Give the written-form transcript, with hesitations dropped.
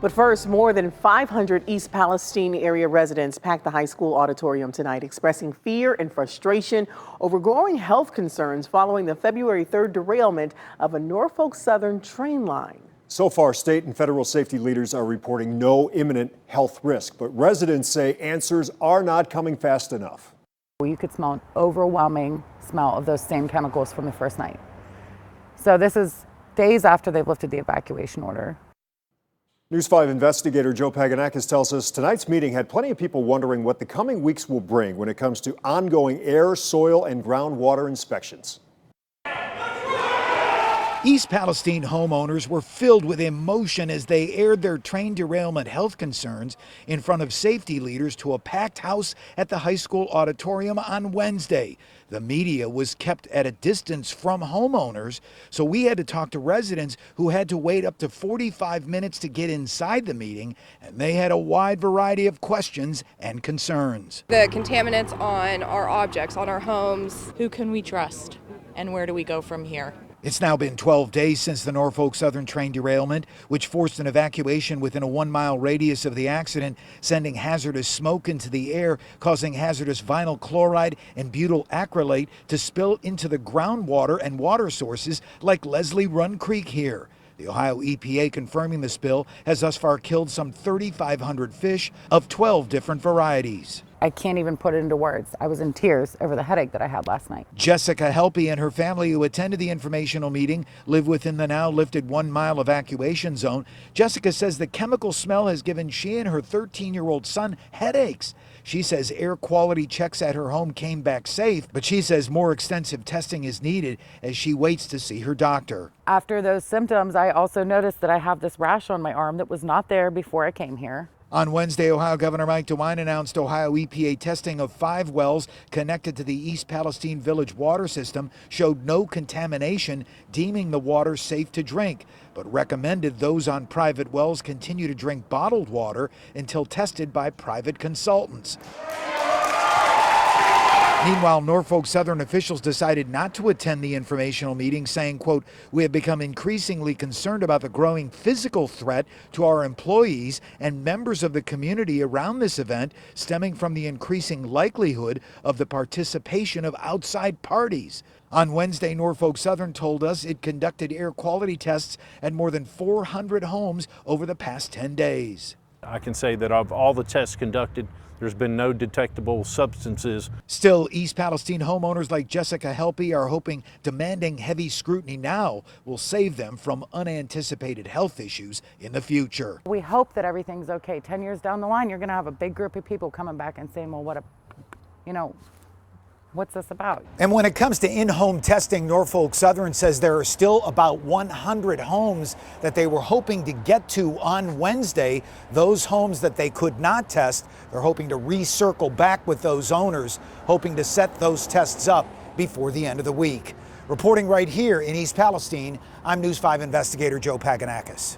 But first, more than 500 East Palestine area residents packed the high school auditorium tonight, expressing fear and frustration over growing health concerns following the February 3rd derailment of a Norfolk Southern train line. So far, state and federal safety leaders are reporting no imminent health risk, but residents say answers are not coming fast enough. You could smell an overwhelming smell of those same chemicals from the first night. So this is days after they've lifted the evacuation order. News 5 investigator Joe Paganakis tells us tonight's meeting had plenty of people wondering what the coming weeks will bring when it comes to ongoing air, soil, and groundwater inspections. East Palestine homeowners were filled with emotion as they aired their train derailment health concerns in front of safety leaders to a packed house at the high school auditorium on Wednesday. The media was kept at a distance from homeowners, so we had to talk to residents who had to wait up to 45 minutes to get inside the meeting, and they had a wide variety of questions and concerns. The contaminants on our objects, on our homes. Who can we trust, and where do we go from here? It's now been 12 days since the Norfolk Southern train derailment, which forced an evacuation within a 1-mile radius of the accident, sending hazardous smoke into the air, causing hazardous vinyl chloride and butyl acrylate to spill into the groundwater and water sources like Leslie Run Creek here. The Ohio EPA confirming the spill has thus far killed some 3,500 fish of 12 different varieties. I can't even put it into words. I was in tears over the headache that I had last night. Jessica Helpe and her family, who attended the informational meeting, live within the now lifted 1-mile evacuation zone. Jessica says the chemical smell has given she and her 13-year-old son headaches. She says air quality checks at her home came back safe, but she says more extensive testing is needed as she waits to see her doctor. After those symptoms, I also noticed that I have this rash on my arm that was not there before I came here. On Wednesday, Ohio Governor Mike DeWine announced Ohio EPA testing of 5 wells connected to the East Palestine Village water system showed no contamination, deeming the water safe to drink, but recommended those on private wells continue to drink bottled water until tested by private consultants. Meanwhile, Norfolk Southern officials decided not to attend the informational meeting, saying, quote, "We have become increasingly concerned about the growing physical threat to our employees and members of the community around this event, stemming from the increasing likelihood of the participation of outside parties." On Wednesday, Norfolk Southern told us it conducted air quality tests at more than 400 homes over the past 10 days. I can say that of all the tests conducted, there's been no detectable substances. Still, East Palestine homeowners like Jessica Helpe are hoping demanding heavy scrutiny now will save them from unanticipated health issues in the future. We hope that everything's okay. 10 years down the line, you're going to have a big group of people coming back and saying, well, what's this about? And when it comes to in-home testing, Norfolk Southern says there are still about 100 homes that they were hoping to get to on Wednesday. Those homes that they could not test, they're hoping to recircle back with those owners, hoping to set those tests up before the end of the week. Reporting right here in East Palestine, I'm News 5 investigator Joe Paganakis.